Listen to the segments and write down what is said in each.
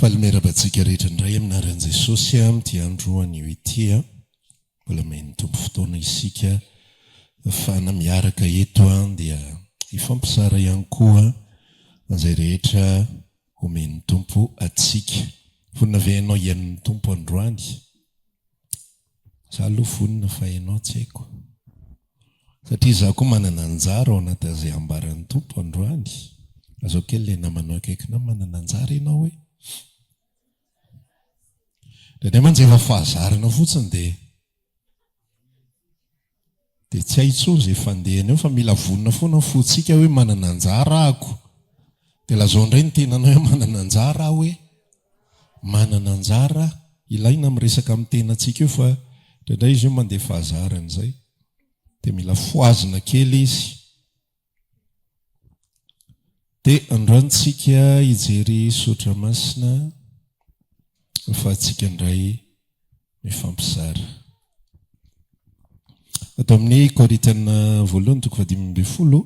Falimerabantsika rehetra indray aminaran'i Jesosy amin'ity andro anio ity mbola meny tompo fotoana isika ahafahana miaraka eto dia hifampizara ihany koa izay rehetra omeny tompo atsika. Vonina ve ianao ian'ny tompo androany? Izaho aloha vonina fa ianao tsy haiko. Satria izaho koa manana anjara ao anatin'izay ambaran'ny tompo androany. Azao kely ilay namanao akaikina manana anjara ianao hoe. Dia mantsy efa fahazarana fotsiny dia tsy haitsony izay fandehana eo fa mila vonina foana fotsika hoe manana anjara ahako. Dia lazao indray ny tenanao hoe manana anjara aho hoe manana anjara ilaina miresaka amin'ny tenantsika io fa indray izy io mandeha fahazarana izay. Dia mila foazina kely izy. Dia androantsika hijery sotra masina fa atsika indray mifampizara. Atao amin'ny Korintiana voalohany toko 10:10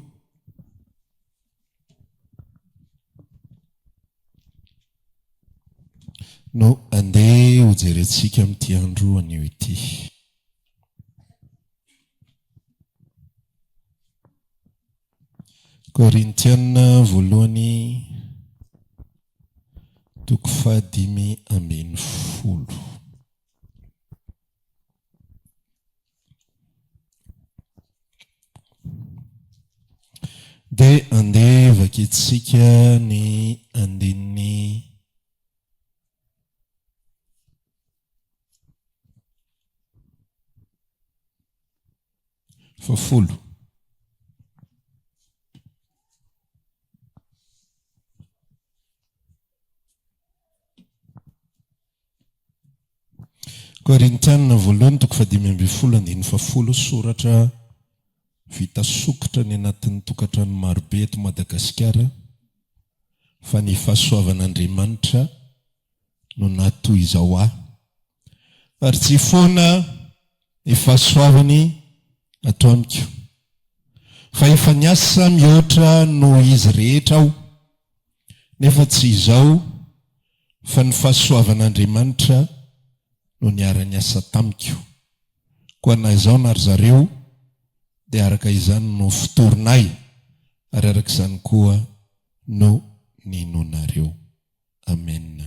no andeha ho jerentsika amin'ity andro anio ity. Korintiana voalohany toko 10:10. Dia andeha vakitsika ny andininy fafolo. Korintiana voalohany toko 10:10 soratra vita sokotra ny anatin'ny tokantrano marobe eto Madagasikara fa ny fahasoavan'Andriamanitra no natoy izao aho. Ary tsy foana ny fahasoavany atao amiko fa efa niasa mihoatra no izy rehetra aho, nefa tsy izao fa ny fahasoavan'Andriamanitra no niara-niasa tamiko. Koa na izao na ry zareo dia araka izany no fitoronay, ary araka izany koa no ninonareo. Amen.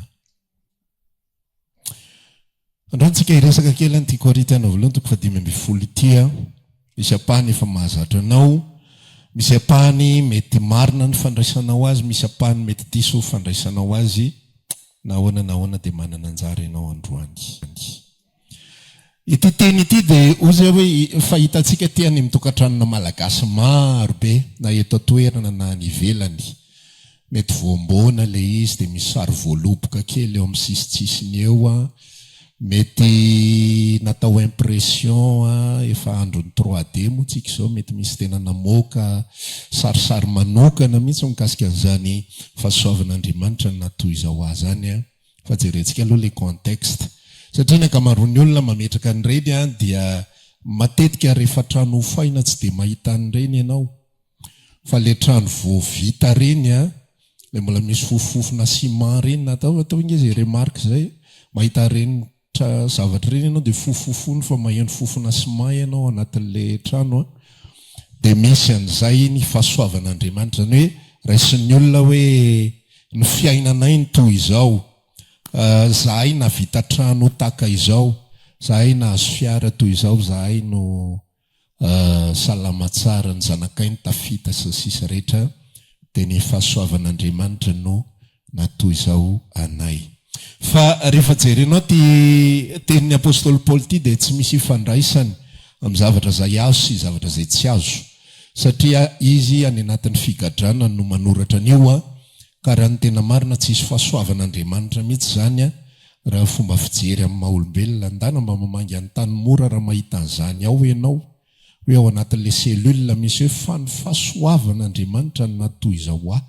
Androantsika hiresaka kely an'ity Korintiana voalohany toko 10:10 ity. Misy apahany efa mahazatra anao, misy apahany mety marina ny fandraisanao azy, misy apahany mety diso fandraisanao azy. Nahoana dia manana anjara ianao androany. Ity teny ity dia ozy hoe fahitantsika ty any mitokantranona malagasy maro be, na eto toerana na any ivelany. Mety voamboana ilay izy dia misy sary voaloboka kely eo amin'ny sisitsisiny eo. Mety natao impression efa andron'ny 3D moa tsika izao, mety misy tena namoaka sarisary manokana mihitsy mikasika an'izany fahasoavan'Andriamanitra ny natoy izao azy zany. Fa jerentsika aloha ilay contexte. Satria ny ankamaroan'ny olona mametraka an'ireny dia matetika rehefa trano hofaina tsy dia mahita an'ireny ianao. Fa ilay trano voavita reny, ilay mbola misy fofofofona ciment reny, natao inge izay remarque izay, mahita reny zavatra reny ianao dia fofofofony fa maheno fofona ciment ianao anatin'ilay trano. Dia misy an'izay ny fahasoavan'Andriamanitra, zany hoe raisin'ny olona hoe ny fiainanay ny toy izao. Zahay navita trano taka izao, zahay nahazo fiara toy izao, zahay no salama tsara, ny zanakay ny tafita sy ny sisa rehetra, dia ny fahasoavan'Andriamanitra no natoy izao anay. Fa rehefa jerenao ty tenin'ny apôstôly Paoly ity dia tsy misy ifandraisany amin'ny zavatra izay azo sy zavatra izay tsy azo, satria izy any anatin'ny figadrana no manoratra an'io. Ka raha ny tena marina tsisy fahasoavan'Andriamanitra mihitsy zany raha fomba fijery amin'ny maha-olombelona. Andana mba mamangy any tany mora raha mahita an'izany ao ianao, hoe ao anatin'ilay selula misy hoe fa ny fahasoavan'Andriamanitra no natoy izao aho,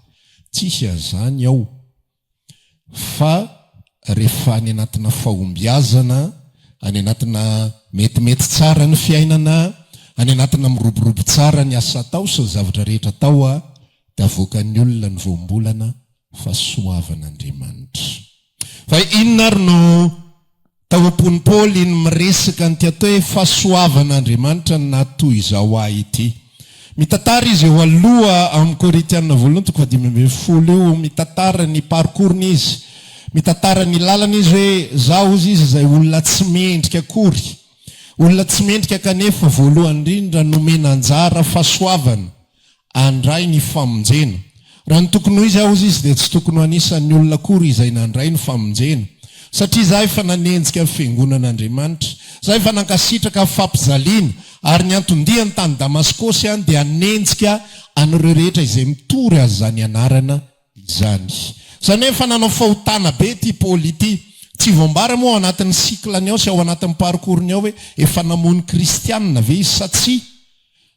tsisy an'izany ao. Fa rehefa any anatina fahombiazana, any anatina metimety tsara ny fiainana, any anatina miroborobo tsara ny asa tao sy ny zavatra rehetra tao, dia avoakan'ny olona ny voambolana fahasoavan'Andriamanitra. fa inona ary no taopony Paoly iny miresaka ny tiato hoe fahasoavan'Andriamanitra natoy izao ahy ity. Mitantara izy eo aloha amin'ny Korintiana voalohany 10 io mitantara ny parcours-ny izy, mitantara ny lalana izy hoe zaho izy izay olona tsy mendrika akory, olona tsy mendrika kanefa voalohany indrindra nomena anjara fahasoavana andray ny famonjena. Raha ny tokony ho izy aho izy dia tsy tokony ho anisan'ny olona akory izay nandray ny famonjena, satria zaho efa nanenjika fiangonan'Andriamanitra, zaho efa nankasitraka fampizaliana, ary ny antondiany tany Damaskosy any dia anenjika an'ireo rehetra izay mitory azy zany anarana izany. Zany efa nanao fahotana be ty Paoly ity, tsy voambara moa ao anatin'ny siklany ao sy ao anatin'ny parcours-ny ao hoe efa namony kristianina ve izy sa tsy?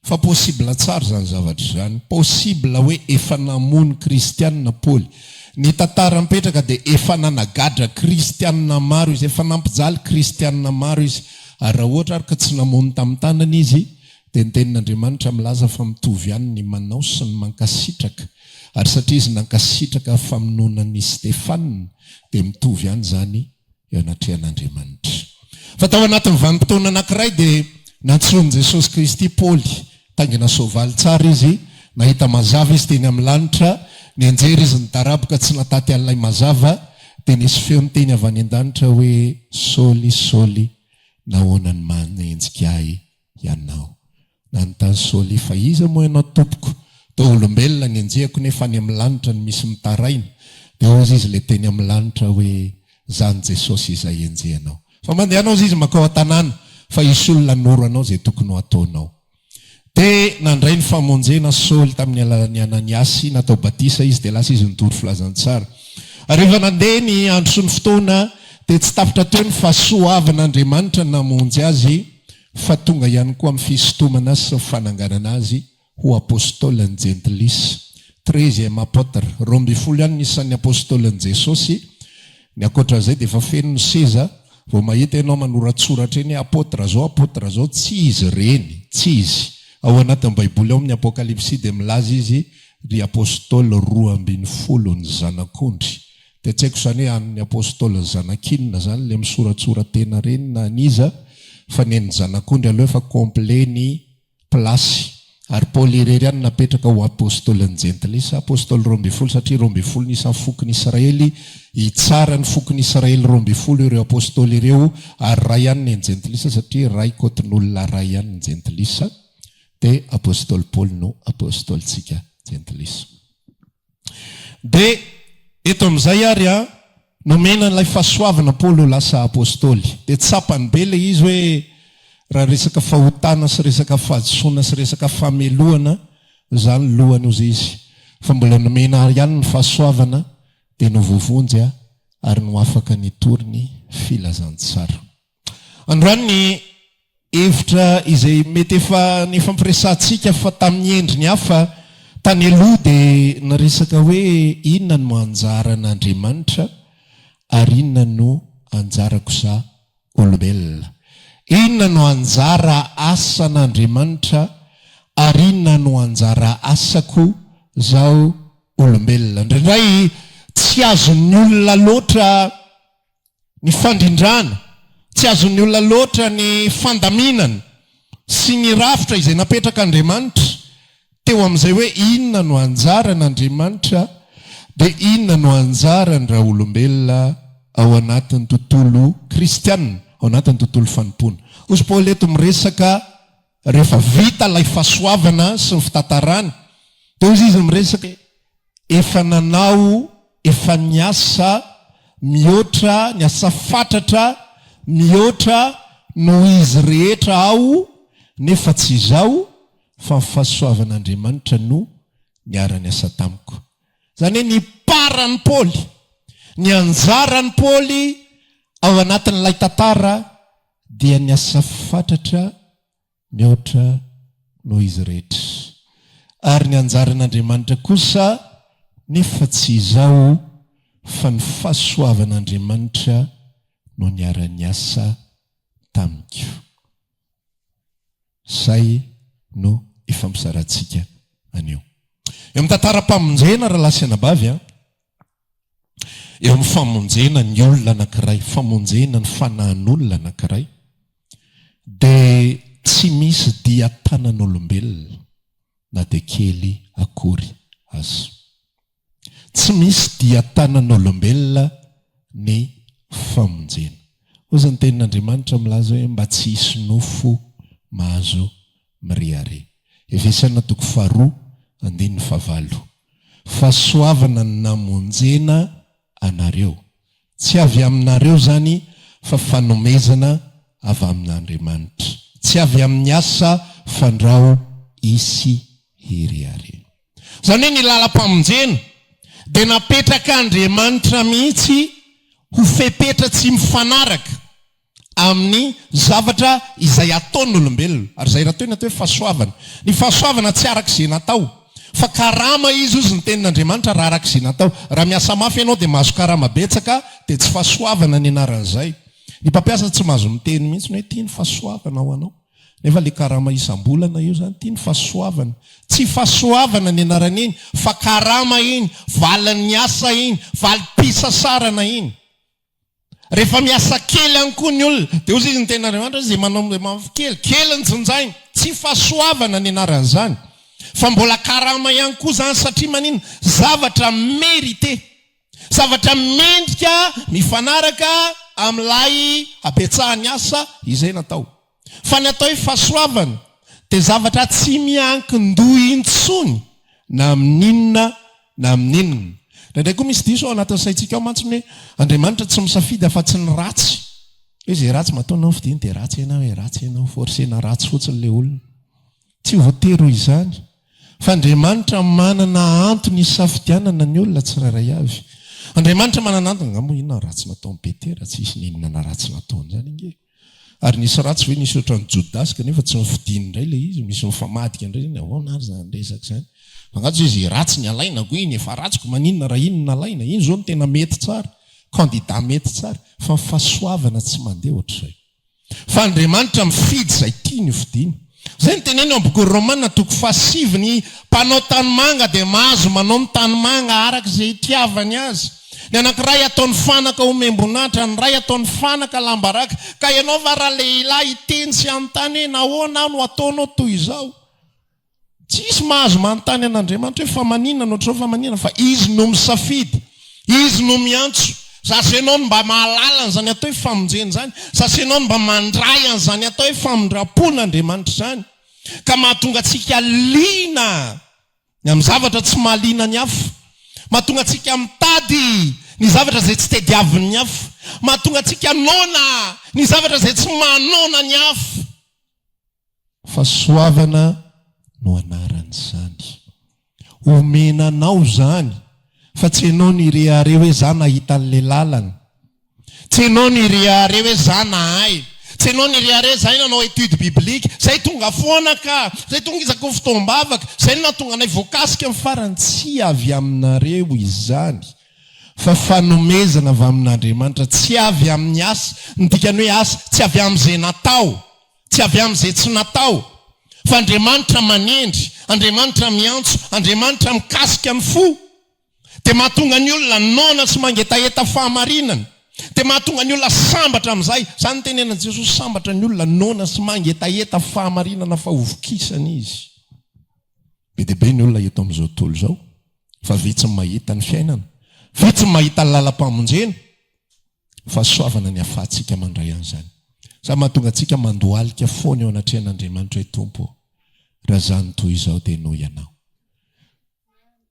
Fa possible tsara zany zavatra zany, possible hoe efa namony kristianina Paoly. Ny tantara mipetraka dia efa nanagadra kristianina maro izy, efa nampijaly kristianina maro izy. Ary raha ohatra ary ka tsy namony tamin'ny tanana izy, dia ny tenin'Andriamanitra milaza fa mitovy ihany ny manao sy ny mankasitraka. Ary satria izy nankasitraka famononan'ny Stefanina, dia mitovy ihany zany eo anatrehan'Andriamanitra. Fa tao anatin'ny vanim-potoana anankiray dia nantsoiny Jesosy Kristy Paoly, tangina soavaly tsara izy, nahita mazava izy teny amin'ny lanitra, nianjery izy ny taraboka tsy nataty an'ilay mazava, dia nisy feony teny avy any an-danitra hoe Sauli, Sauli, nahoanany manenjika ahy ianao. Nanontany Sauli, fa iza moa ianao tompoko? Tao olombelona nianjehako nefa any amin'ny lanitra ny misy mitaraina. Dia ozy izy le teny amin'ny lanitra hoe zany Jesosy izay enjehanao. Fa mandehanao izy makao an-tanàna, fa isy olona noro anao zay tokony ho ataonao. Dia nandray ny famonjena Sauli tamin'ny alalan'ny Ananiasy, natao batisa izy dia lasa izy nitory filazantsara. Ary rehefa nandeha ny andro sy ny fotoana dia tsy tapitra teo ny fahasoavan'Andriamanitra namonjy azy, fa tonga ihany koa amin'ny fisintomana azy sy ny fananganana azy ho apôstôlan'ny Jentilisy. 13e apôtre, 12 ihany nisan'ny apôstôlan'i Jesosy. Ny ankoatran'izay dia efa feno ny seza, vao mahita ianao manoratsoratra eny apôtra zao, tsy izy reny, tsy izy. Ao anatin'ny Baiboly ao amin'ny Apokalipsy dia milaza izy ry apôstôly 12 ny zanak'ondry. Dia tsy haiko izany hoe an'ny apôstôly zanakinina zany le misoratsoratena reny na aniza, fa ny zanak'ondry aloha efa complet ny plasy. Ary Paoly irery ihany napetraka ho apôstôlan'ny Jentilisy, apôstôly 12 satria 12 nisan'ny fokony Israely, hitsara ny fokony Israely 12 ireo apôstôly ireo, ary ray ihany ny Jentilisy satria ray kotin'olona ray ihany ny Jentilisy. Dia apôstôly Paoly no apôstôlitsika Jentilisy. Dia eto amin'izay ary nomena n'ilay fahasoavana Paoly ho lasa apôstôly. Dia tsapany be le izy hoe raha resaka fahotana sy resaka fahadisoana sy resaka famelohana zany lohany ozy izy, fa mbola nomena ihany ny fahasoavana dia novovonjy ary no afaka nitory ny filazantsara. Androany ny hevitra izay mety efa ny fampiresantsika fa tamin'ny endriny hafa tany aloha dia naresaka hoe inona no anjaran'Andriamanitra ary inona no anjara kosa olombelona. Inona no anjara asan'Andriamanitra ary inona no anjara asako zao olombelona. Indraindray tsy azon'ny olona loatra ny fandrindrana, tsy azon'ny olona loatra ny fandaminana sy ny rafitra izay napetraka Andriamanitra teo amin'izay hoe inona no anjaran'Andriamanitra dia inona no anjarany raha olombelona ao anatin'ny tontolo kristianina, ao anatin'ny tontolo fanompoana. Ozy Paoly eto miresaka rehefa vita ilay fahasoavana sy ny fitantarana, dia ozy izy miresaka efa nanao, efa niasa mihoatra, niasa fatratra mihoatra no izy rehetra ao, nefa tsy izao fa ny fahasoavan'Andriamanitra no niara-ny asa tamiko. Zany hoe ny paran'ny Paoly, ny anjaran'ny Paoly ao anatin'ilay tantara dia ny asa fatratra mihoatra no izy rehetra. Ary ny anjaran'Andriamanitra kosa nefa tsy izao fa ny fahasoavan'Andriamanitra no niara-ny asa tamiko. Zay no ifampizarantsika anio. Eo amin'ny tantara-pamonjena raha lahy sy anabavy, eo amin'ny famonjena ny olona anankiray, famonjena ny fanahin'olona anankiray, dia tsy misy dia tanan'olombelona na dia kely akory azy. Tsy misy dia tanan'olombelona ny famonjena. Ozy ny tenin'Andriamanitra milaza hoe mba tsy hisy nofo mahazo mirehare. Efesana 4:9. Fahasoavana ny namonjena anareo. Tsy avy aminareo zany fa fanomezana avy amin'Andriamanitra. Tsy avy amin'ny asa fandrao isy hirehare. Zany hoe ny lalam-pamonjena dia napetraka Andriamanitra mihitsy ho fepetra tsy mifanaraka amin'ny zavatra izay ataon'olombelona. Ary izay raha toy natao hoe fahasoavana. Ny fahasoavana tsy arak'izay natao, fa karama izy ny tenin'Andriamanitra raha arak'izay natao. Raha miasa mafy ianao dia mahazo karama betsaka dia tsy fahasoavana ny anaran'izay. Ny mpampiasa tsy mahazo miteny mihitsy hoe tia ny fahasoavana ho anao. Nefa ilay karama isam-bolana io zany tia ny fahasoavana. Tsy fahasoavana ny anaran'iny, fa karama iny, valin'ny asa iny, valim-pisasarana iny. Rehefa miasa kely any koa ny olona, dia ozy izy ny tenin'Andriamanitra izay manao mafy kely ny jinjainy, tsy fahasoavana ny anaran'izany. Fa mbola karama ihany koa zany satria manino? Zavatra mérité, zavatra mendrika mifanaraka amin'ilay apetsahany asa izay natao. Fa ny atao hoe fahasoavana dia zavatra tsy miankin-doha intsony na amin'inona na amin'inona. Ndraindray koa misy diso ao anatin'ny saintsika ao mantsiny hoe Andriamanitra tsy misafidy afa-tsy ny ratsy. Hoe izay ratsy mataonao fidiny dia ratsy ianao, ratsy ianao, forsena ratsy fotsiny ilay olona. Tsy voatery ho izany. Fa Andriamanitra manana antony isafidianana ny olona tsirairay avy. Andriamanitra manana antony, ngamba inona ratsy nataony Petera, tsy isy ninona na ratsy nataony zany inge. Ary nisy ratsy hoe nisy ohatran'ny Jodas kanefa tsy mifidiny indray ilay izy, misy mifamadika indray zany, ahoana ary zany resaka izany. Fangatso izy ratsy ny alaina go iny, efa ratsiko maninona raha iny nalaina, iny zao no tena mety tsara, candidat mety tsara, fa ny fahasoavana tsy mandeha ohatr'izay. Fa Andriamanitra mifidy izay tiany hofidiany. Zay ny teneny ao boky Romaina 5:7, ny mpanao tanimanga dia mahazo manao ny tanimanga arak'izay itiavany azy. Ny anankiray ataony fanaka omem-boninahitra, ny ray ataony fanaka lambaraka. Ka ianao va raha lehilahy iteny sy anontany hoe nahoana no ataonao toy izao? Tsisy mahazo manontany an'Andriamanitra hoe fa maninona no ohatr'izao fa maninona, fa izy no misafidy, izy no miantso. Sasy ianao no mba mahalala an'izany atao hoe famonjena zany, sasy ianao no mba mandray an'izany atao hoe famondrapon'Andriamanitra zany. Ka mahatonga antsika liana ny amin'ny zavatra tsy mahaliana ny hafa, mahatonga antsika mitady ny zavatra izay tsy tediavin'ny hafa, mahatonga antsika nona ny zavatra izay tsy manona ny hafa. Fahasoavana no anaran'izany. Omenanao zany, fa tsy ianao ny rehare hoe za nahita an'ilay lalana, tsy ianao ny rehare hoe za nahay, tsy ianao ny rehare zay nanao étude biblique, zay tonga foana ka, zay tonga izako fotoam-bavaka, zay natonga anay voakasika amin'ny farany. Tsy avy aminareo izany, fa fanomezana avy amin'Andriamanitra. Tsy avy amin'ny asa, ny dikany hoe asa, tsy avy amin'izay natao, tsy avy amin'izay tsy natao, fa Andriamanitra manendry, Andriamanitra miantso, Andriamanitra mikasika ny fo. Dia mahatonga ny olona nona sy mangetaheta fahamarinana, dia mahatonga ny olona sambatra amin'izay. Zany tenenan Jesosy, sambatra ny olona nona sy mangetaheta fahamarinana fa hovokisana izy. Be dia be ny olona eto amin'izao tontolo izao, fa vitsy mahita ny fiainana, vitsy mahita ny lalam-pamonjena, fa soavana ny afahantsika mandray an'izany. Za mahatonga antsika mandohalika foana eo anatrehan'Andriamanitra hoe Tompo, raha zany toy izao dia no ianao.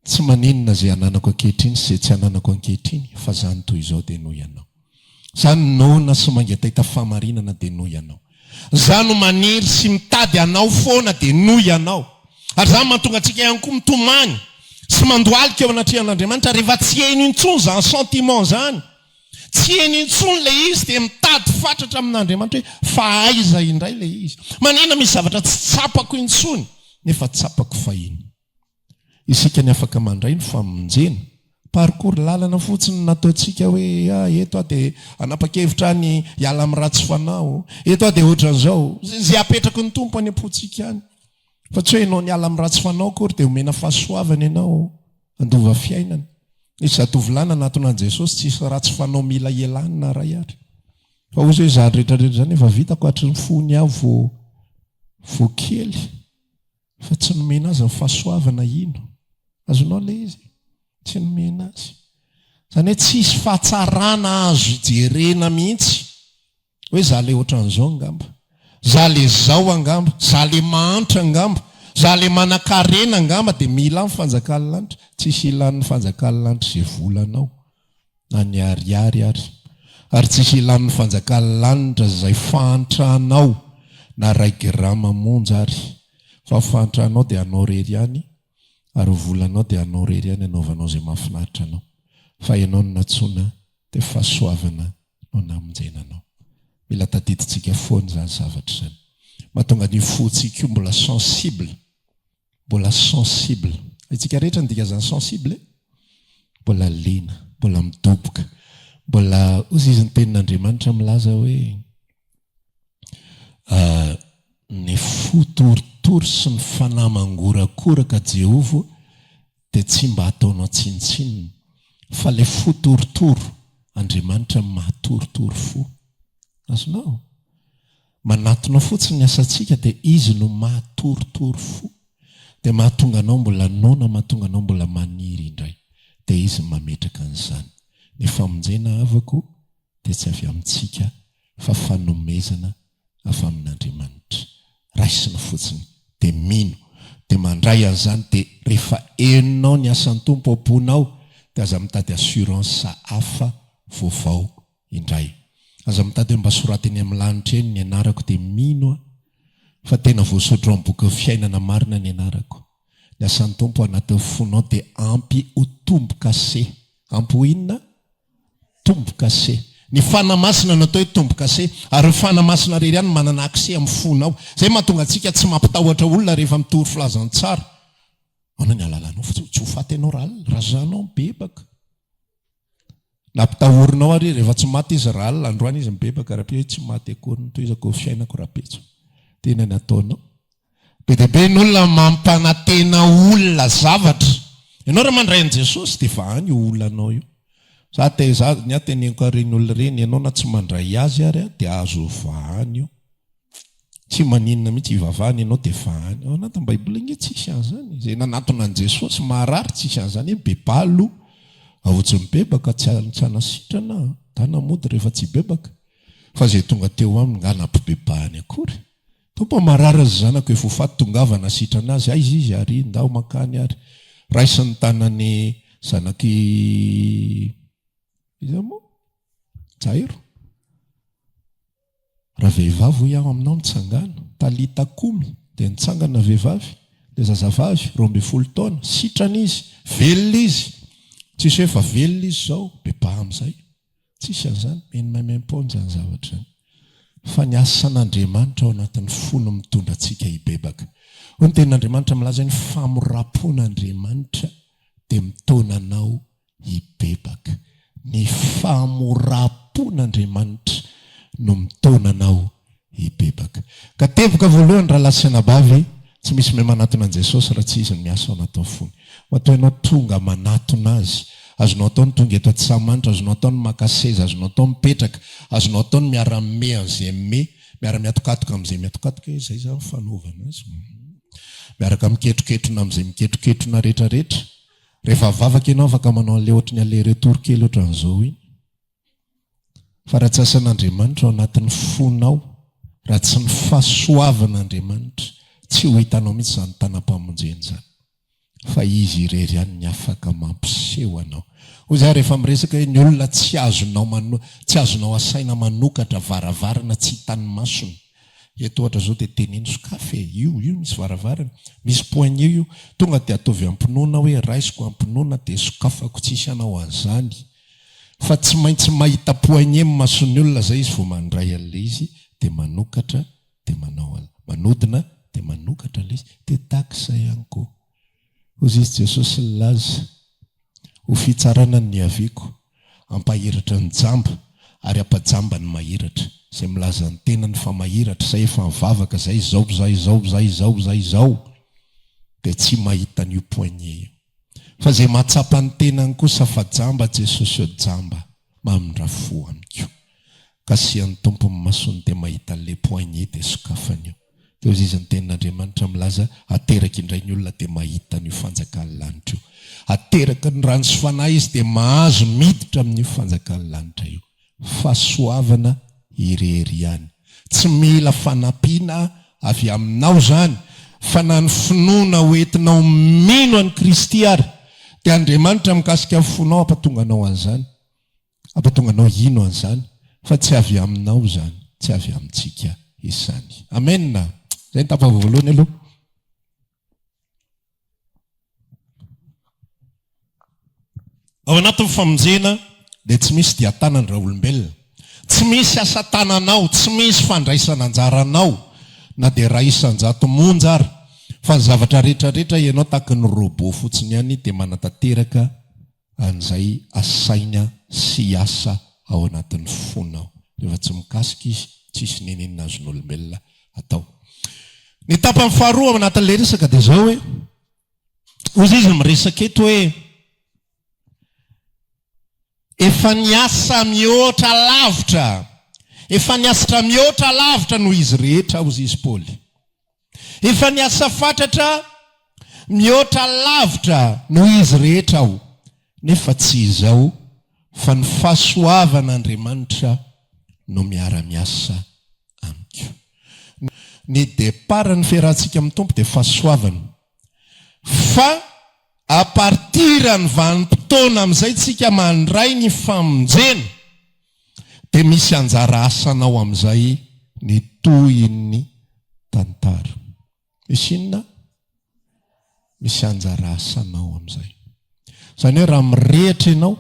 Tsy maninona izay ananako ankehitriny sy izay tsy ananako ankehitriny, fa zany toy izao dia no ianao. Zany nona sy mangetaheta fahamarinana dia no ianao. Za no maniry sy mitady anao foana dia no ianao. Ary zany mahatonga antsika ihany koa mitomany sy mandohalika eo anatrehan'Andriamanitra rehefa tsy hainy intsony zany sentiment zany. Tsy hainy intsony ilay izy dia mitady fatratra amin'Andriamanitra hoe fa aiza indray ilay izy. Manina misy zavatra tsy tsapako intsony, nefa tsapako fahiny. Isika ny afaka mandray ny famonjena, parcours lalana fotsiny nataontsika hoe eto dia anapa-kevitra ny hiala amin'ny ratsy fanao, eto dia ohatran'izao, izay apetrako ny tompo any am-pontsika any. Fa tsy hoe ianao ny ala amin'ny ratsy fanao akory dia homena fahasoavana ianao andova fiainana. Nisy zatovolahy nanatonan'i Jesosy tsisy ratsy fanao mila ialana ray ary. Fa ozy hoe zany rehetrarehetra zany efa vitako hatry ny fony aho vo kely. Fa tsy nomena azy ny fahasoavana ino. Azonao le izy? Tsy nomena azy. Zany hoe tsisy fahatsarana azo jerena mihitsy. Hoe za le ohatran'izao angamba. Za le zao angamba. Za le mahantra angamba. Za le manan-karena angamba dia mila ny fanjakany lanitra. Tsisy ilan'ny fanjakany lanitra izay volanao. Na ny ariary ary. Ary tsisy ilan'ny fanjakany lanitra izay fahantranao. Na ray grama monja ary. Fa fahantranao dia anao rery ihany. Ary volanao dia anao rery ihany anaovanao izay mahafinaritra anao. Fa ianao no natsoina dia fahasoavana no namonjenanao. Mila tadiditsika foana izany zavatra izany. Mahatonga ny fotsika io mbola sensible. Mbola sensible. Itsika rehetra ny dikazany sensible. Mbola lena, mbola midoboka. Mbola ozy izy ny tenin'Andriamanitra milaza hoe ny fotoritory sy ny fanahy mangorakoraka Jehova dia tsy mba ataonao tsinitsinina. Fa le fotoritory Andriamanitra mahatoritory fo. Azonao? Manatonao fotsiny ny asantsika dia izy no mahatoritory fo. Dia mahatonga anao mbola nona, mahatonga anao mbola maniry indray. Dia izy mametraka an'izany. Ny famonjena avako dia tsy avy amintsika fa fanomezana avy amin'Andriamanitra. Raisina fotsiny dia mino. Dia mandray an'izany dia rehefa enonao ny asan'ny Tompo amponao dia aza mitady assurance hafa vaovao indray. Aza mitady hoe mba sorateny amin'ny lanitra eny ny anarako dia mino fa tena voasotro amin'ny boky fiainana marina ny anarako. Ny asan'ny Tompo anatin'ny fonao dia ampy ho tombo-kase. Ampy ho inona? Tombo-kase. Ny fanamasina natao hoe tombo-kase ary ny fanamasina rery ihany manana akse amin'ny fonao. Zay mahatonga antsika tsy mampitahotra olona rehefa mitory filazantsara. Ana ny alalanao fa tsy ho faty ianao razanao mibebaka. Nampitahorinao ary rehefa tsy maty izy raha androany izy mibebaka raha tsy maty akory toizako fiainako rapetso. Tena nataonao. Be dia be ny olona mampanatena olona zavatra. Ianao raha mandray an' Jesosy dia vahany io olonanao io. Za ny ateneniko reny olona reny, ianao na tsy mandray azy ary dia azo vahany io. Tsy maninona mihitsy hivavahany ianao dia vahany. Ao anatin'ny Baiboly inge tsisy an'izany. Izay nanatona an' Jesosy marary tsisy an'izany hoe bebalo. Ahotsy mibebaka tsy hanasitrana. Dana mody rehefa tsy bebaka. Fa izay tonga teo aminy nganam-pibebahany akory. Tompo marary azy zanako efa faty tongava nasitrana azy. Aizy izy ary ndao makany ary. Raisiny tanany zanaky iza moa? Jairo. Raha vehivavy iaho aminao nitsangana. Talita kumi dia nitsangana vehivavy. Dia zazavavy 12 taona. Sitrana izy. Velona izy. Tsisy hoe fa velona izy zao. Bebaha amin'izay. Tsisy an'izany. Menimaimaim-paonja ny zavatra izany. Fa ny asan'Andriamanitra ao anatin'ny fony mitondra antsika hibebaka. Hoy ny tenin'Andriamanitra milaza ny famorapon'Andriamanitra dia mitonanao hibebaka. Ny famorapon'Andriamanitra no mitonanao hibebaka. Ka teboka voalohany raha lasina bavy tsy misy mahay manatona an' Jesosy raha tsy izy ny miasa ao anatin'ny fony. Matoanao tonga manatona azy. Azonao ataony tonga eto Antsahamanitra, azonao ataony makaseza, azonao ataony mipetraka, azonao ataony miara-me an'izay me, miara-miatokatoka amin'izay miatokatoka izay zany fanaovana azy. Miaraka miketroketrona amin'izay miketroketrona rehetrarehetra. Rehefa vavaka ianao afaka manao an'ilay ohatry ny aller-retour kely ohatran'izao iny. Fa raha tsy asan'Andriamanitra ao anatin'ny fonao, raha tsy ny fahasoavan'Andriamanitra, tsy ho hitanao mihitsy izany tanam-pamonjena izany. Fa izy irery ihany ny afaka mampiseho anao. Hoy izaho rehefa miresaka hoe ny olona tsy azonao asaina manokatra varavarana tsy hitany masony. Eto ohatra zao dia teneny sokafe, io misy varavarana, misy poignée io, tonga dia ataovy ampinoana hoe raisiko ampinoana dia sokafako tsisy anao an'izany. Fa tsy maintsy mahita poignée mason'ny olona zay izy vao mandray an'ilay izy dia manokatra dia manao manodina dia manokatra ilay izy dia takizay ihany koa. Ozy izy Jesosy nilaza ho fitsarana ny aviako, ampahiratra ny jamba ary ampajamba ny mahiratra. Izay milaza ny tenany fa mahiratra, zay efa mivavaka, zay izao dia tsy mahita ny poignée io. fa zay mahatsapa ny tenany kosa fa jamba Jesosy eo jamba mamindra-fo amiko kasian'ny tompo masony dia mahita le poignet dia sokafany eo teo izy ny tenin'Andriamanitra milaza ateraka indray ny olona dia mahita ny fanjakany lanitra io ateraka ny rano sy fanahy izy dia mahazo miditra amin'io fanjakany lanitra io fahasoavana irery ihany tsy mila fanampiana avy aminao zany fa na ny finoana hoentinao mino any Kristy ary dia Andriamanitra mikasika fonao ampatonganao an'izany ampatonganao ino an'izany fa tsy avy aminao zany tsy avy amintsika izany amen zay ny tapa voalohany aloha ao anatin'ny famonjena dia tsy misy dia tanandra olombelona tsy misy asa tananao tsy misy fandraisana anjaranao na dia raha isan-jato monja ary fa ny zavatra rehetrarehetra ianao tahaka ny robot fotsiny ihany dia manatanteraka an'izay asaina sy asa ao anatin'ny fonao rehefa tsy mikasika izy tsisy nenenina azon'olombelona atao ny tapany faharoa ao anatin'ilay resaka dia zao hoe ozy izy miresaka eto hoe efa niasa mihoatra lavitra efa niasatra mihoatra lavitra noho izy rehetra ozy izy Paoly efa niasa fatratra mihoatra lavitra noho izy rehetra aho nefa tsy izao fa ny fahasoavan'Andriamanitra no miara-miasa amiko ny départ ny fiarahantsika amin'ny tompo dia fahasoavana fa apartira ny vanim-potoana amin'izay tsika mandray ny famonjena dia misy anjara asanao amin'izay ny toy ny tantara misy inona misy anjara asanao amin'izay zany hoe raha mirehitra ianao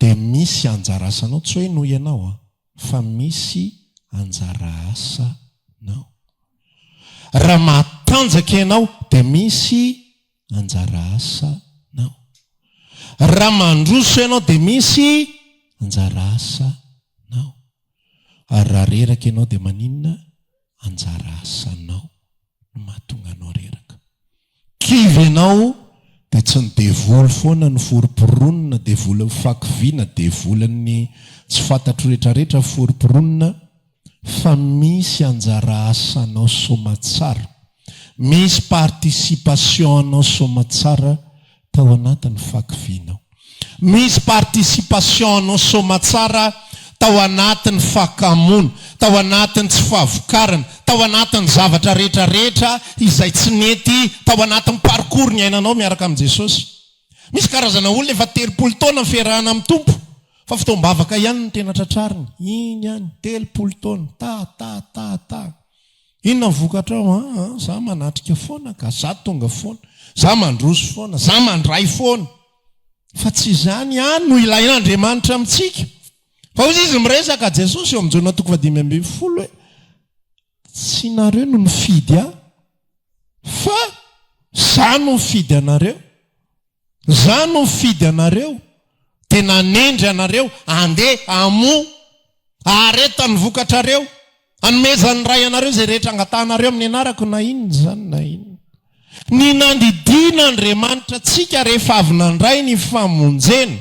dia misy anjara asanao tsy hoe noho ianao fa misy anjara asanao raha matanjaka ianao dia misy anjara asanao raha mandroso ianao dia misy anjara asanao ary raha reraka ianao dia maninona anjara asanao no mahatonga anao reraka kivy ianao dia tsy ny devoly foana ny foriporonina devoly fakiviana devolin'ny tsy fantatro rehetrarehetra foriporonina fa misy anjara asanao somatsara misy participation anao somatsara tao anatin'ny fakivianao misy participation anao somatsara tao anatin'ny fakamona tao anatin'ny tsy fahavokarana tao anatin'ny zavatra rehetrarehetra izay tsy nety tao anatin'ny parcours ny ainanao miaraka amin'i Jesosy misy karazana olona efa 30 taona ny fiarahana amin'ny tompo fa fotoam-bavaka ihany ny tena tratrariny iny ihany 30 taona ta inona vokatra za manatrika foana ka za tonga foana za mandroso foana za mandray foana fa tsy izany ihany no ilain'Andriamanitra amintsika fa ozy izy miresaka Jesosy eo amin'jona 5:20 hoe tsy nareo no nifidy fa za no nifidy anareo za no nifidy anareo tena nendry anareo andeha amo aretany vokatrareo anomezany ray anareo zay rehetra angatanareo amin'ny anarako na inona zany na inona ny nandidina Andriamanitra tsika rehefa avy nandray ny famonjena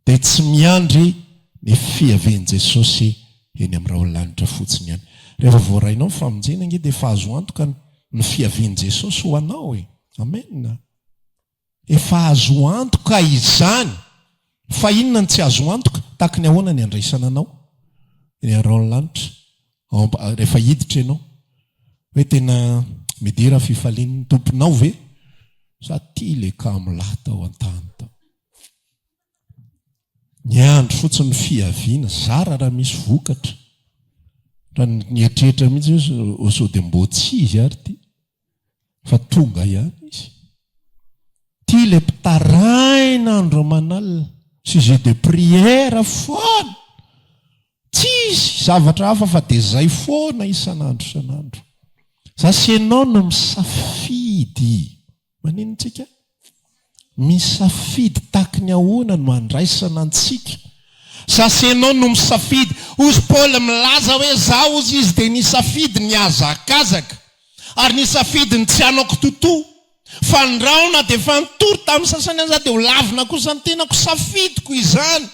dia tsy miandry ny fiavian'i Jesosy eny amin'ny raolanitra fotsiny ihany rehefa voarainao ny famonjena nge dia efa azo antoka ny fiavian'i Jesosy ho anao amen efa azo antoka izany fa inona ny tsy azo antoka tahaka ny ahoana ny andraisana anao eny amin'ny raolanitra rehefa hiditra ianao hoe tena midira fifalian'ny tomponao ve sa ty le kamilata ao an-tany tao ny andro fotsiny fiaviana zara raha misy vokatra raha ny eritreretra mihitsy hoe sao dia mbo tsy izy ary ty fa tonga ihany izy ty le mpitaraina andro manalina sujet de prière foana tsisy zavatra hafa fa dia zay foana isan'andro isan'andro zasy ianao no misafidy manino tsika misafidy tahaka ny ahoana no andraisana antsika zasy ianao no misafidy ozy Paoly milaza hoe za ozy izy dia nisafidy ny azakazaka ary nisafidy ny tsy anako totoa fandraona dia fantory tamin'ny sasany any za dia ho lavina kosa ny tenako safidiko izany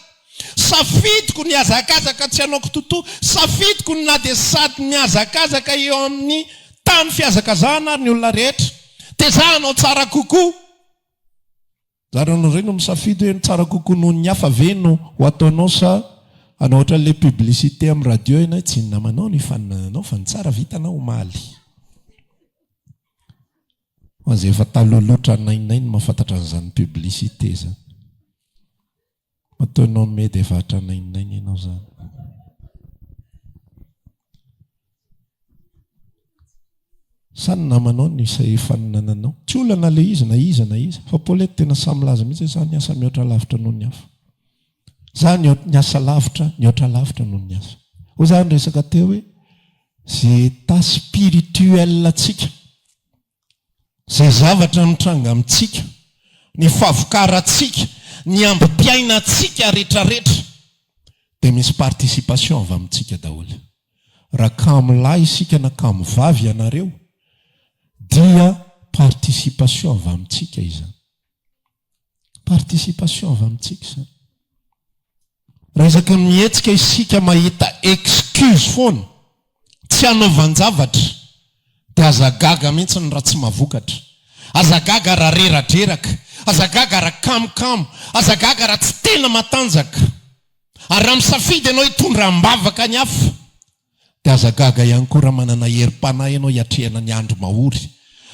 safidiko ny azakazaka tsy anaoko totoa safidiko na dia sady miazakazaka eo amin'ny tany fiazakazahana ary ny olona rehetra tezahanao tsara kokoa zaranao reny misafidy hoe tsara kokoa noho ny hafa ve no ho ataonao sa anao ohatran'le publicité amin'ny radio ena tsy namanao ny faninanao fa ny tsara vitanao maly azay efa taloloatra nainay no mahafantatra an'izany publicité zany ataonao medy efa hatranainainy ianao zany sany namanao ny isay faninananao tsy olana le izy na iza na iza fa polety tena samylaza mihitsy za ny asa mihoatra lavitra noho ny hafa za ny asa lavitra mihoatra lavitra noho ny asa ho za ny resaka teo hoe zay état spirituel atsika zay zavatra mitranga amintsika ny favokaratsika ny ambim-piaina atsika rehetrarehetra dia misy participation avy amintsika daholo raha kamolahy isika na kamvavy ianareo dia participation avy amintsika izany participation avy amintsika izany raha izaka mihetsika isika mahita excuse foana tsy hanaovan-javatra dia azagaga mihitsy ny raha tsy mahavokatra azagaga raha reradreraka azagaga raha kamokamo azagaga raha tsy tena matanjaka ary raha misafidy ianao hitondra ambavaka ny hafa dia azagaga ihany koa raha manana herim-panahy ianao hiatrehana ny andro mahory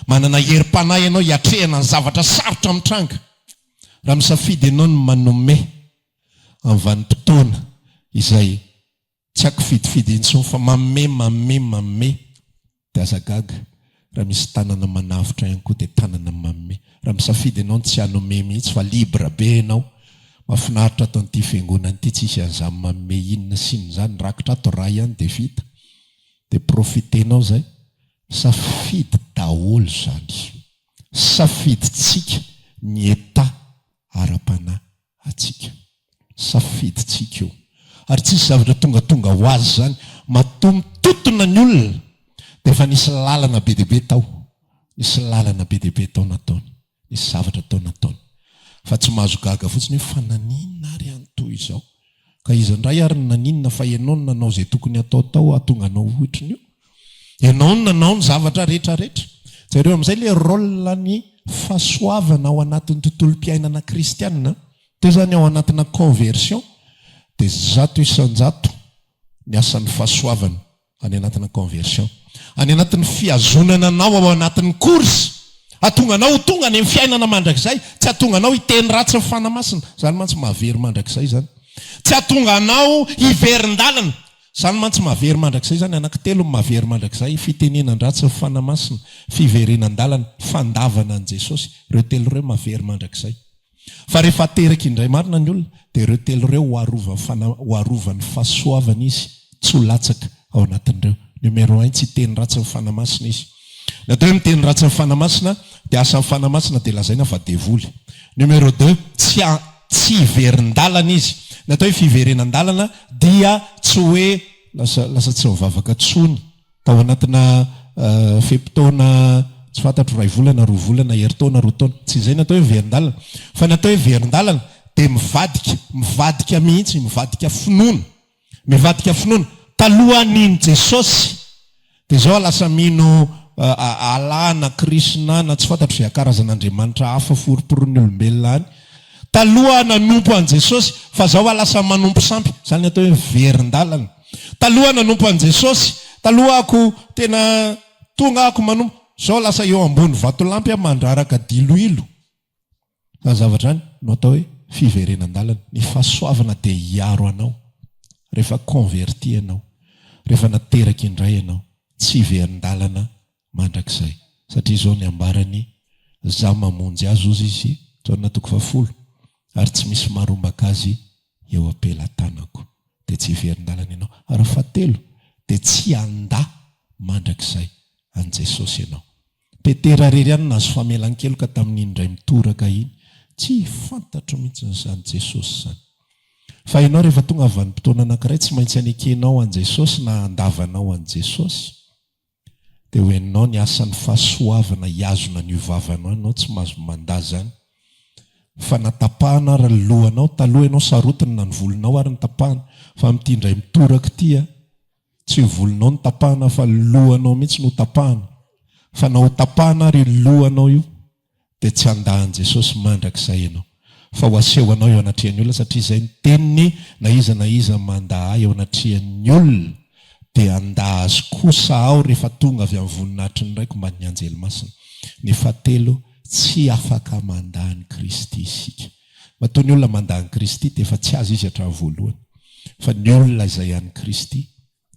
manana herim-panahy ianao hiatrehana ny zavatra sarotra mitranga raha misafidy ianao ny manome amin'ny vanim-potoana izay tsy akifidifidy intsony fa manome dia azagaga raha misy tanana manavitra ihany koa dia tanana manome raha misafidy ianao tsy hanome mihitsy fa libra be ianao mahafinaritra atao an'ity fiangonana ity tsisy an'izany manome inona siny zany rakitra ato raha ihany dia vita dia profitenao zay safidy daholo zany safiditsika ny eta ara-panahy atsika safiditsika io ary tsisy zavatra tongatonga ho azy zany matomitotona ny olona dia efa nisy lalana be deaibe tao nisy lalana be deaibe tao nataony nisy zavatra tao nataony fa tsy mahazo gaga fotsiny hoe fananinna ary anytoy izao ka izy indray ary ny naninna fa ianao ny nanao zay tokony ataotao atonga anao ohitriny io ianao ny nanao ny zavatra rehetrarehetra zareo amin'izay le rôle ny fahasoavana ao anatin'ny tontolo-piainana kristianina teo zany ao anatina conversion dia 100% ny asan'ny fahasoavana any anatina conversion any anatin'ny fiazonana anao ao anatin'ny korsy atonga anao ho tonga any amin'ny fiainana mandrakizay tsy atonga anao hiteny ratsy ny fanamasina zany mantsy mahavery mandrakizay zany tsy atonga anao hiverin-dalana zany mantsy mahavery mandrakizay zany anankitelo mahavery mandrakizay fitenenan-dratsy ny fanamasina fiverenan-dalana fandavana an' Jesosy ireo telo ireo mahavery mandrakizay fa rehefa ateraka indray marina ny olona dia ireo telo ireo ho arovany fahasoavana izy tsy ho latsaka ao anatin'ireo numéro 1 tsy teny ratsy ny fanamasina izy natao hoe miteny ratsy ny fanamasina dia asa ny fanamasina dia lazaina fa devoly numéro 2 tsy hiverin-dalana izy natao hoe fiverenan-dalana dia tsy hoe lasa tsy mivavaka tsony tao anatina fepitaona tsy fantatro ray volana roa volana heritaona roa taona tsy izay natao hoe verin-dalana fa natao hoe verin-dalana dia mivadika mihitsy mivadika finoana talohan'iny Jesosy dia zao lasa mino alana krisnana tsy fantatro izay karazan'andriamanitra hafa foroporony olombelona any taloha nanompo an' Jesosy fa zao lasa manompo sampy zany atao hoe verin-dalana taloha nanompo an' Jesosy taloha ako tena tonga ako manompo zao lasa eo ambony vatolampy mandraraka diloilo fa zavatra any no atao hoe fiverenan-dalana ny fahasoavana dia hiaro anao rehefa converti ianao rehefa nateraka indray ianao tsy verin-dalana mandrakizay satria zao ny ambarany za mamonjy azy ozy izy taona 10 ary tsy misy marombaka azy eo ampelatanako dia tsy verin-dalana ianao ary fahatelo dia tsy anda mandrakizay an' Jesosy ianao petera rery any nazo famelan-keloka tamin'indray mitoraka iny tsy fantatro mihitsy nyzany Jesosy zany fa ianao rehefa tonga avanim-potoana anankiray tsy maintsy anekenao an' Jesosy na andavanao an' Jesosy dia ho enao ny asan'ny fahasoavana hiazona ny ovavanao ianao tsy mahazo manda zany fa natapahana ary ny lohanao taloha ianao sarotiny na ny volonao ary ny tapahana fa mitindray mitoraka tia tsy ho volonao ny tapahana fa lohanao mihitsy no tapahana fa na ho tapahana ary lohanao io dia tsy handahan Jesosy mandrakizay ianao fa ho asehoanao eo anatrehan'ny olona satria izay ny teniny na iza mandaha eo anatrehan'ny olona dia handaha azy kosa ao rehefa tonga avy amin'ny voninahitry ny raiko mba ny anjely masina. Ny fahatelo, tsy afaka mandaha ny Kristy isika. Matoa ny olona mandaha ny Kristy dia efa tsy azy izy hatramin'ny voalohany. Fa ny olona izay ihany Kristy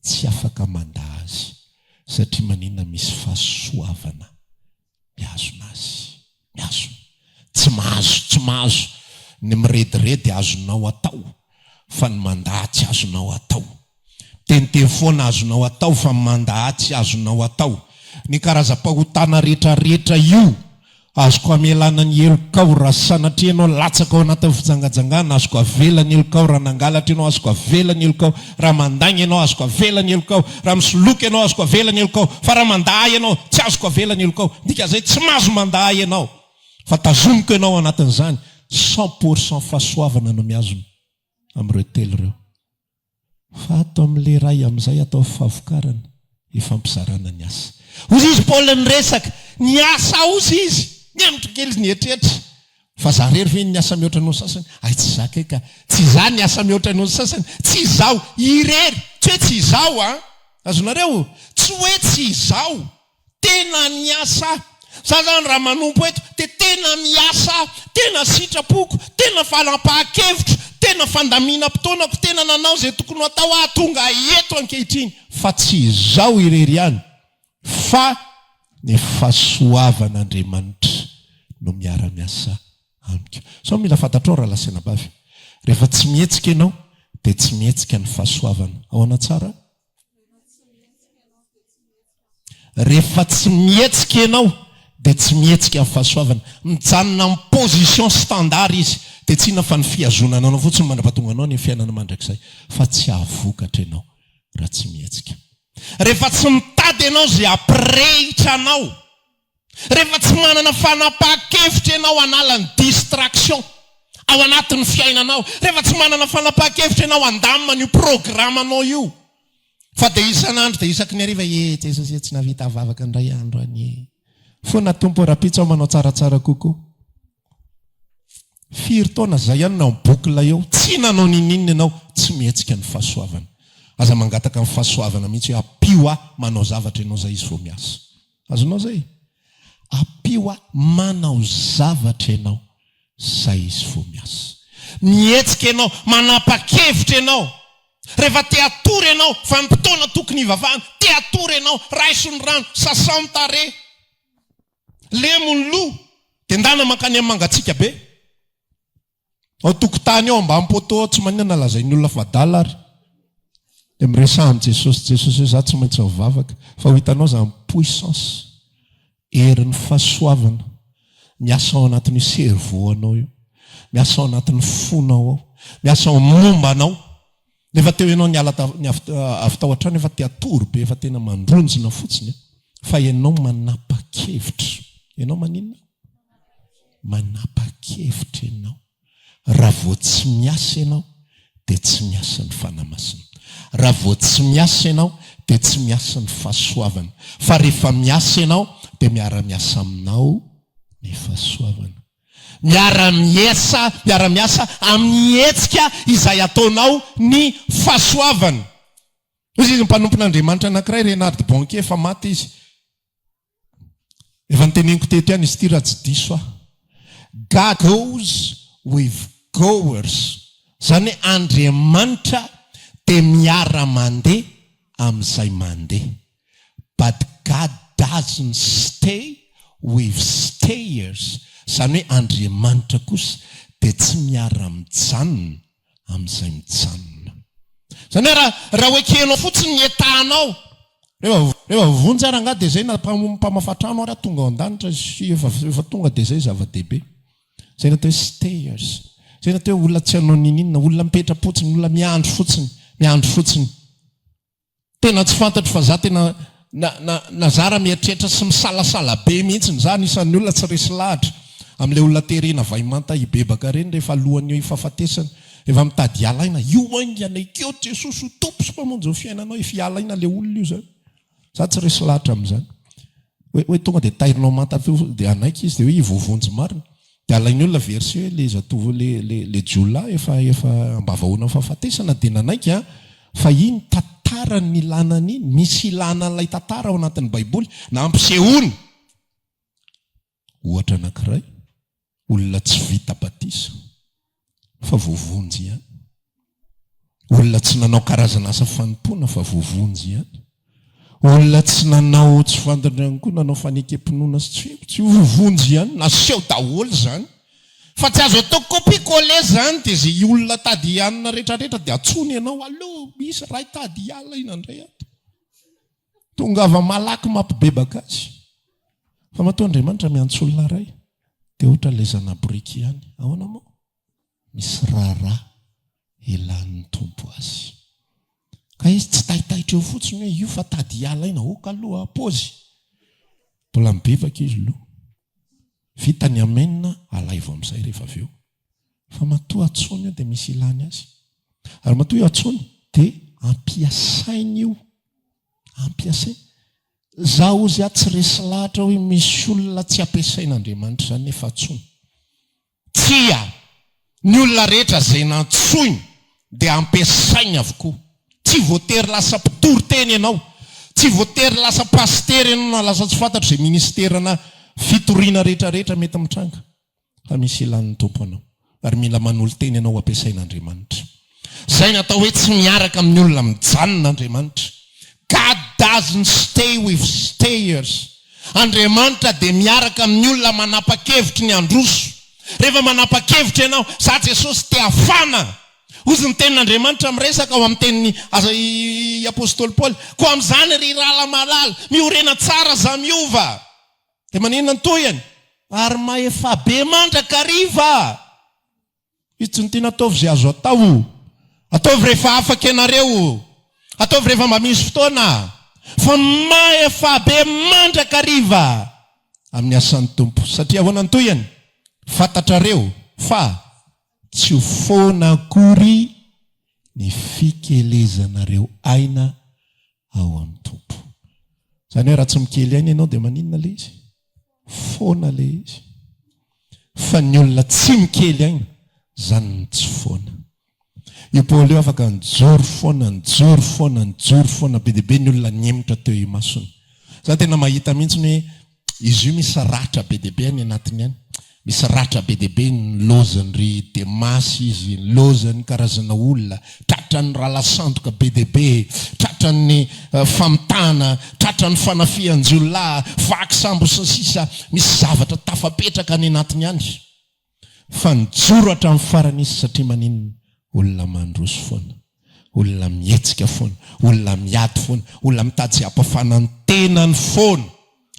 tsy afaka mandaha azy satria maninona misy fahasoavana miazona azy. Miazona. Tsy mahazo ny mirediredy azonao atao fa ny mandaha tsy azonao atao. Teniteny foana azonao atao fa mandaha tsy azonao atao. Ny karazam-pahotana rehetrarehetra io azoko amelana ny elokao raha sanatria ianao latsaka ao anatin'ny fijangajangana, azoko avela ny elokao raha nangalatra ianao, azoko avela ny elokao raha mandagny ianao, azoko avela ny elokao raha misoloky ianao, azoko avela ny elokao fa raha mandaha ianao tsy azoko avela ny elokao. Ndika zay tsy mahazo mandaha ianao fa tazomiko ianao anatin'izany 100% fahasoavana no miazona amin'ireo telo ireo. Fa ato amin'ilay ray amin'izay atao fahavokarana ifampizarana ny asa. Ozy izy Paul ny resaka ny asa ozy izy ny amitrokely ny etrehitra fa za rery ve ny asa mihoatra noho sasany tsy zaka ka tsy za ny asa mihoatra noho sasany tsy izao irery tsy hoe tsy izao azonareo tsy hoe tsy izao tena ny asa za zany raha manompo eto dia tena miasa tena sitrapoko tena fanapahan-kevitra tena fandamina-potoanako tena nanao zay tokony atao tonga eto ankehitriny fa tsy izao irery ihany fa ny fahasoavan'Andriamanitra no miara-miasa amiko. So mila fantatrao raha lasena bavy. Rehefa tsy mihetsika ianao dia tsy mihetsika ny fahasoavana. Ao anatsara? Rehefa tsy mihetsika ianao dia tsy mihetsika ny fahasoavana. Mijanona amin'ny position standard izy dia tsy inona fa ny fiazonana anao fotsiny mandra-pahatonga anao ny fiainana mandrakizay fa tsy ahavokatra ianao raha tsy mihetsika. Rehefa tsy mitady ianao zay aprehitra anao, rehefa tsy manana fanapahan-kevitra ianao analany distraction ao anatin'ny fiainanao, rehefa tsy manana fanapahan-kevitra ianao andamina io programanao io fa dia isan'andro dia isaky ny hariva Jesosy tsy navita avavaka indray andro any foana tompo rapitsa ao manao tsaratsara kokoa. Firy taona zay ihany nao bokla eo tsy nanao ninina ianao tsy mihetsika ny fahasoavana. Aza mangataka amin'ny fahasoavana mihitsy hoe apio manao zavatra ianao zay izy vao miasa. Azonao zay? Apio manao zavatra ianao zay izy vao miasa. Mihetsika ianao, manapa-kevitra ianao. Rehefa te atory ianao, vanim-potoana tokony hivavahana, te atory ianao, raisony rano, sasany tare, lemony loha, dia ndana mankany amin'ny mangatsika be. Ao tokotany ao mba ampoto tsy maninona lazain'ny olona fadala ary. Dia miresaha Jesosy hoe za tsy maintsy mivavaka fa ho hitanao zany puissance herin'ny fahasoavana miasa ao anatin'ny servoanao io, miasa ao anatin'ny fonao ao, miasa ao momba anao. Nefa teo ianao ny avy tao an-trano efa te atory be, efa tena mandronjina fotsiny fa ianao manapa-kevitra. Ianao maninona? Manapa-kevitra ianao. Raha vao tsy miasa ianao dia tsy miasa ny fanamasina. Raha vao tsy miasa ianao dia tsy miasa ny fahasoavana. Fa rehefa miasa ianao dia miara-miasa aminao ny fahasoavana. Miara-miasa amin'ny hetsika izay ataonao ny fahasoavana. Ozy izy mpanompon'Andriamanitra anankiray Renard Bonke efa maty izy. Efa nyteneniko teto ihany izy ity raha tsy diso aho. God goes with goers. Zany hoe Andriamanitra dia miara-mandeha amin'izay mandeha. But God doesn't stay with stayers. Zany hoe Andriamanitra kosa dia tsy miara-mijanona amin'izay mijanona. Zany hoe raha hoe kenao fotsiny ny etahanao, rehefa vonjy ara nga dia zay na mpamafatrano ary tonga ao an-danitra efa tonga dia zay zava-dehibe. Zay natao hoe stayers. Zay natao hoe olona tsy hanao ninina, olona mipetra-potsiny, olona miandro fotsiny. Tena tsy fantatro fa za tena nazara mieritreritra sy misalasala be mihitsiny zany isan'ny olona tsy resy lahatra amin'ilay olona terena vaimanta ibebaka reny rehefa alohan'io ifahafatesana efa mitady alaina io aingana ikeo jesosy ho tompo sy mpamonjy fiainanao ifialaina le olona io zany za tsy resy lahatra amin'izany hoe tonga dia tairinao mantafio dia anaiky izy dia hoe ivovonjy marina dia alainy olona version hoe le zatovo le jiola efa ambavahoana fahafatesana dia nanaiky fa iny tantara ny ilanany iny misy ilanan'ilay tantara ao anatin'ny baiboly na ampisehoany ohatra anankiray olona tsy vita batisa fa vovonjy ihany olona tsy nanao karazana asa fanompoana fa vovonjy ihany olona tsy nanao tsy fandrindrana koa nanao fanekempinoana sy tsy vovonjy ihany naseho daholo zany fa tsy azo atao kopikole zany dia zay olona tady ianina rehetrarehetra dia atsony ianao aloha misy ray tady iala ina indray ato tongava malaky mampibebaka azy fa matoa Andriamanitra miantso olona ray dia ohatra ilay zana-boriky ihany ahoana moa misy raharaha elan'ny tompo azy ka izy tsy tahitaitra eo fotsiny hoe io fa tady iala ina oka aloha apozy mbola mibebaka izy loha vita ny amenina alaivo amin'izay rehefa avy eo fa matoa atsony io dia misy ilany azy ary matoa io atsony dia ampiasainy io ampiasainy zaho ozy aho tsy resy lahatra hoe misy olona tsy ampiasain'Andriamanitra zany nefa atsony tsia ny olona rehetra zay nantsoiny dia ampiasainy avokoa tsy voatery lasa mpitory teny ianao tsy voatery lasa pastery ianao na lasa tsy fantatra zay ministerana fitoriana rehetrarehetra mety mitranga fa misy ilan'ny tompo anao ary mila manolo teny ianao ampiasain'Andriamanitra zay natao hoe tsy miaraka amin'ny olona mijanon'Andriamanitra. God doesn't stay with stayers. Andriamanitra dia miaraka amin'ny olona manapa-kevitry ny androso. Rehefa manapa-kevitra ianao za Jesosy te hafana ozy ny tenin'Andriamanitra miresaka ao amin'ny teniny apôstôly Paoly ko amin'izany ry rala malala miorena tsara za miova dia maninona ny toyany ary maefa be mandrakariva izy tsy ny tiana ataovy izay azo atao ataovy rehefa afaka ianareo ataovy rehefa mba misy fotoana fa maefa be mandrakariva amin'ny asan'ny tompo satria ahoana ny toyany fantatrareo fa tsy ho foana akory ny fikelezanareo aina ao amin'ny tompo zany hoe raha tsy mikely aina ianao dia maninona le izy foana le izy fa ny olona tsy mikely aina zany tsy foana io Paoly io afaka nijoro foana be dia be ny olona niemotra teo imasony za tena mahita mihitsy hoe izy io misy ratra be dia be any anatiny any misy ratra be dia be ny lozany ry Demasy izy ny lozany karazana olona tratrany ralasandoka be dia be tratrany famitana tratrany fanafihan-jiolahy vaky sambo sy ny sisa misy zavatra tafapetraka any anatiny any fa nijoro hatramin'ny farany izy satria maninona olona mandroso foana olona mihetsika foana olona miady foana olona mitady izay hampafana ny tenany foana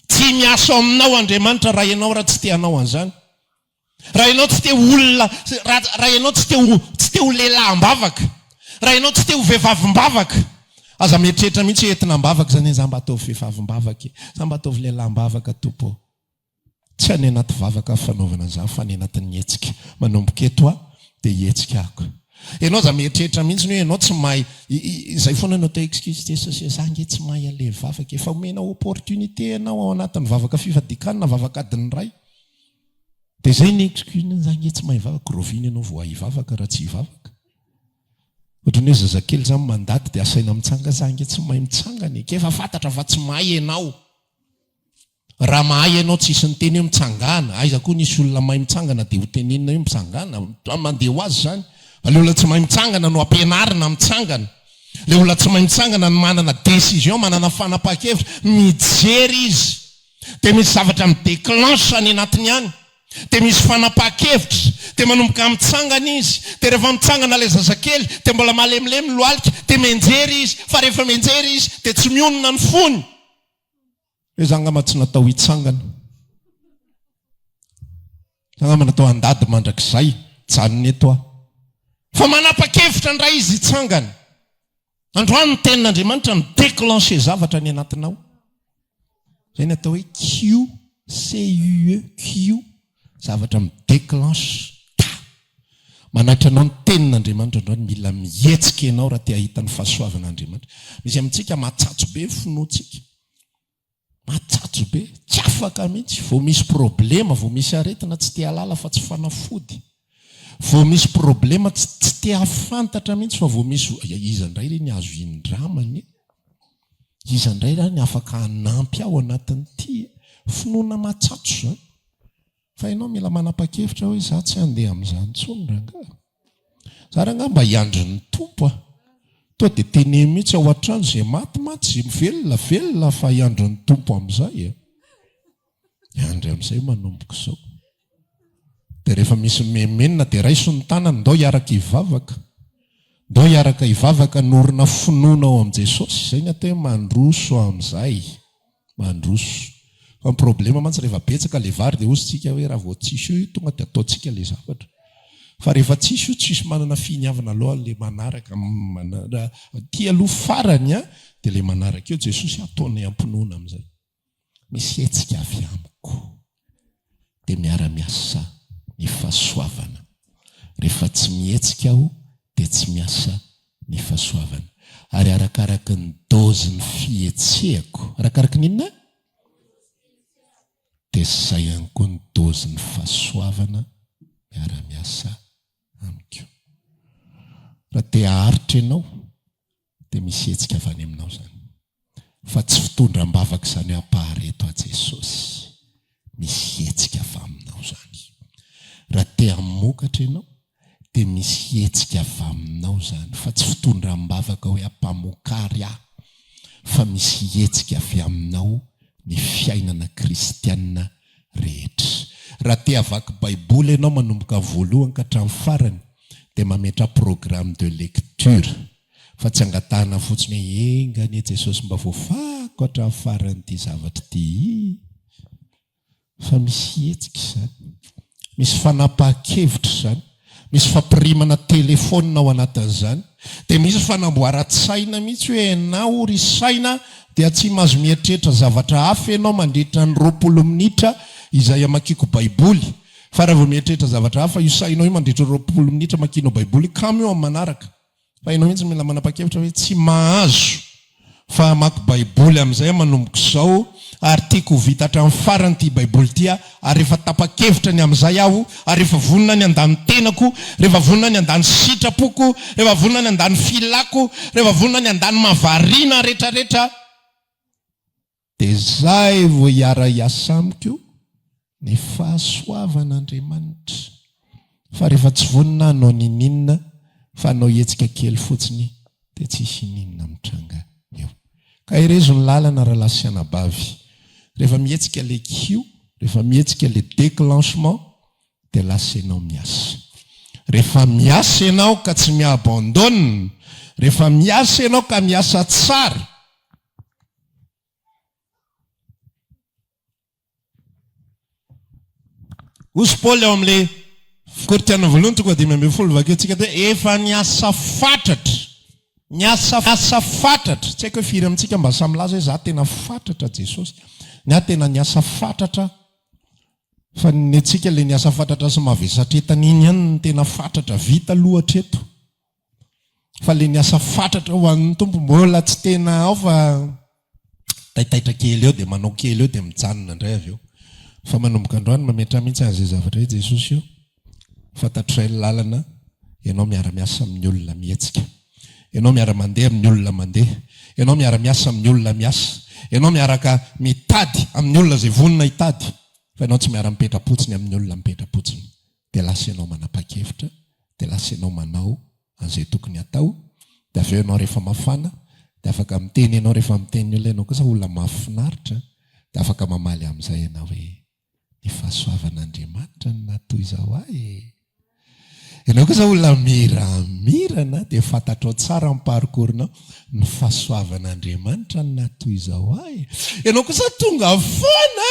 tsy miasa aminao Andriamanitra raha ianao raha tsy te hanao an'izany raha ianao tsy te olona raha ianao tsy te ho lehilahy-mbavaka raha ianao tsy te ho vehivavim-bavaka aza mieritreritra mihitsy entina-mbavaka zany za mba ataovy vehivavim-bavaka za mba ataovy lehilahy-mbavaka tompo tsy any anaty vavaka fanaovana za fa any anatin'ny hetsika manomboka eto a dia hetsika ako ianao za mieritreritra mihitsy hoe ianao tsy mahay izay foana ianao ta excuse tesosy za nge tsy mahay ale vavaka efa omenao opportunité ianao ao anatin'ny vavaka fifadikanina vavaka adiny ray dia zay ny excuse za nge tsy mahay vavaka rovina ianao vo ahivavaka raha tsy hivavaka ohatrany hoe zazakely zany mandady dia asaina mitsanga za nge tsy mahay mitsangany kefa fantatra fa tsy mahay ianao raha mahay ianao tsisy ny teny hoe mitsangana aiza koa nisy olona mahay mitsangana dia ho tenenina hoe mitsangana mandeha ho azy zany le olona tsy mahay mitsangana no ampianarina mitsangana le olona tsy mahay mitsangana no manana décision manana fanapahan-kevitra mijery izy dia misy zavatra midéclenche any anatiny any dia misy fanapahan-kevitra dia manomboka mitsangana izy dia rehefa mitsangana ilay zazakely dia mbola malemilemy loalika dia menjery izy fa rehefa menjery izy dia tsy mionona ny fony hoe za ngamba tsy natao hitsangana za ngamba natao andady mandrakizay janony eto aho fa manapa-kevitra ndray izy hitsangana androany ny tenin'Andriamanitra midéclenche zavatra ny anatinao zay ny atao hoe Q zavatra midéclenche manahitra anao ny tenin'Andriamanitra androany mila mihetsika ianao raha te hahita ny fahasoavan'Andriamanitra. Misy amintsika matsatso be finoantsika, matsatso be, tsy afaka mihitsy. Vao misy problema, vao misy aretina tsy te halala fa tsy fanafody. Vao misy problema tsy te hafantatra mihitsy fa vao misy iza indray re ny azo indramany, iza indray raha ny afaka hanampy aho anatin'ity finoana matsatso zany. Fa ianao mila manapa-kevitra hoe za tsy handeha amin'izany intsony rangahy. Za rangahy mba hiandry ny tompo to dia tene mihitsy ao an-trano izay maty velona fa hiandry ny tompo amin'izay. Hiandry amin'izay manomboka izao. Dia rehefa misy memenina dia raiso ny tanany, ndao hiaraka hivavaka. Ndao hiaraka hivavaka norina finoana ao amin'i Jesosy. Izay ny atao hoe mandroso amin'izay. Mandroso. Fa ny problema mantsy rehefa betsaka le vary dia ozytsika hoe raha vao tsisy io tonga dia ataontsika le zavatra. Fa rehefa tsisy io tsisy manana fihiniavana aloha le manaraka ty aloha farany dia le manaraka eo Jesosy ataony ampinoana amin'izay. Misy hetsika avy amiko dia miara-miasa ny fahasoavana. Rehefa tsy mihetsika aho dia tsy miasa ny fahasoavana. Ary arakaraka ny dozy ny fihetsehako, arakaraka n'inona? Dia izay ihany koa ny dozy ny fahasoavana miara-miasa amiko. Raha te haharitra ianao dia misy hetsika avy any aminao zany. Fa tsy fitondram-bavaka izany hampahareto a Jesosy. Misy hetsika avy aminao zany. Raha te hamokatra ianao dia misy hetsika avy aminao zany. Fa tsy fitondram-bavaka hoe hampamokary aho. Fa misy hetsika avy aminao ny fiainana kristianina rehetra. Raha te havaky baiboly ianao manomboka voalohany ka hatramin'ny farany dia mametra programme de lecture. Fa tsy angatahana fotsiny hoe engany Jesosy mba voafako hatramin'ny farany ity zavatra ity. Fa misy hetsika izany. Misy fanapahan-kevitra izany. Misy fampirimana telefônina ao anatin'izany. Dia misy fanamboaran-tsaina mihitsy hoe ianao risaina dia tsy mahazo mieritreritra zavatra hafa ianao mandritra ny 20 minitra izay hamakiko baiboly. Fa raha vao mieritreritra zavatra hafa io sainao io mandritra 20 minitra makinao baiboly, kamo eo amin'ny manaraka. Fa ianao mihitsy mila manapa-kevitra hoe tsy mahazo fa hamaky baiboly amin'izay manomboka izao ary tiako vita hatramin'ny farany ity baiboly ity ary rehefa tapa-kevitra ny amin'izay aho, ary rehefa vonona ny andany tenako, rehefa vonona ny andany sitrapoko, rehefa vonona ny andany filako, rehefa vonona ny andany mahavariana rehetrarehetra, dia izay vao hiara-hiasa amiko ny fahasoavan'Andriamanitra. Fa rehefa tsy vonona anao nininna fa anao hetsika kely fotsiny dia tsisy ninina mitranga eo. Ka irezo ny lalana raha lahy sy anabavy. Rehefa mihetsika le Q, rehefa mihetsika le déclenchement dia lasa ianao miasa. Rehefa miasa ianao ka tsy miabandonne, rehefa miasa ianao ka miasa tsara, Osy Paoly ao amin'ilay Korinthiana voalohany toko 5:10 vakeo tsika dia efa niasa fatratra. Niasa fatratra. Tsy haiko hoe firy amintsika mba samy laza hoe za tena fatratra Jesosy. Ny ahy tena niasa fatratra. Fa ny antsika ilay niasa fatratra sy mavesatretana iny ihany ny tena fatratra vita aloha hatreto. Fa ilay niasa fatratra ho an'ny tompo mbola tsy tena ao fa taitaitra kely eo dia manao kely eo dia mijanona indray avy eo. Fa manomboka androany mametra mihitsy an'izay zavatra hoe Jesosy io fantatray ny lalana, ianao miara-miasa amin'ny olona mihetsika, ianao miara-mandeha amin'ny olona mandeha, ianao miara-miasa amin'ny olona miasa, ianao miaraka mitady amin'ny olona izay vonona hitady, fa ianao tsy miara-mipetra-potsiny amin'ny olona mipetra-potsiny. Dia lasa ianao manapa-kevitra, dia lasa ianao manao an'izay tokony hatao. Dia avy eo ianao rehefa mafana dia afaka miteny ianao, rehefa miteny olona ianao kosa olona mahafinaritra dia afaka mamaly amin'izay ianao hoe ny fahasoavan'Andriamanitra no natoy izao ahy. Ianao kosa olona miramirana dia fantatrao tsara amin'ny parcours-nao ny fahasoavan'Andriamanitra no natoy izao ahy. Ianao kosa tonga foana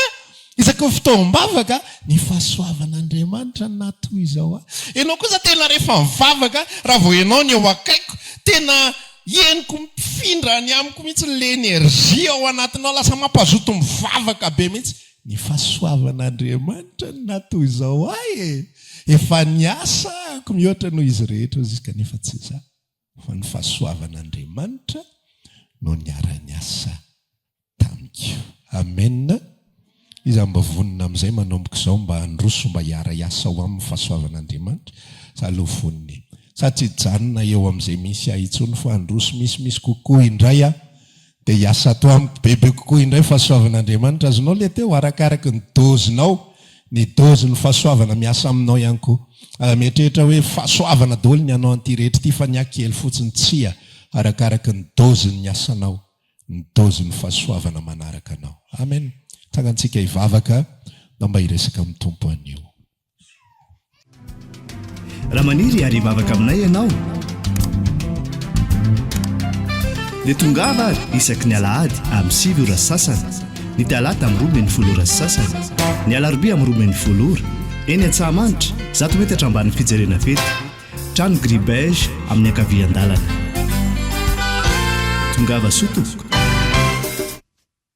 isaka fotoam-bavaka ny fahasoavan'Andriamanitra no natoy izao ahy. Ianao kosa tena rehefa mivavaka raha vao ianao ny eo akaiko tena henoko findrany amiko mihitsy l'energia ao anatinao lasa mampazoto mivavaka be mihitsy ny fahasoavan'Andriamanitra natoy izao ahy efa niasako mihoatra noho izy rehetra izy kanefa tsy izany fa ny fahasoavan'Andriamanitra no niara-niasa tamiko. Amen. Izy mba vonina amin'izay manomboka izao mba handroso mba hiara-iasa ao amin'ny fahasoavan'Andriamanitra zaloha voniny satria janona eo amin'izay misy ahitsony fa handroso misy kokoa indray dia hiasa atao amiko bebe kokoa indray fahasoavan'Andriamanitra azonao le teo arakaraka ny dozinao ny dozy ny fahasoavana miasa aminao ihany koa. Mieritreritra hoe fahasoavana daholo ny anao an'ity rehetra ity fa ny akely fotsiny tsia arakaraka ny dozy ny asanao, ny dozy ny fahasoavana manaraka anao. Amen. Tangantsika hivavaka mba hiresaka amin'ny tompo anio. Raha maniry ary hivavaka aminay ianao dia tongava ary isaky ny alahady amin'ny 7 ora sasany, ny talata amin'ny 12 ora sasany, ny alarobia amin'ny 12 ora, eny Antsahamanitra 100 metatra ambany fijerena fety, trano Gribege amin'ny ankavian-dalana. Tongava soa tompoko.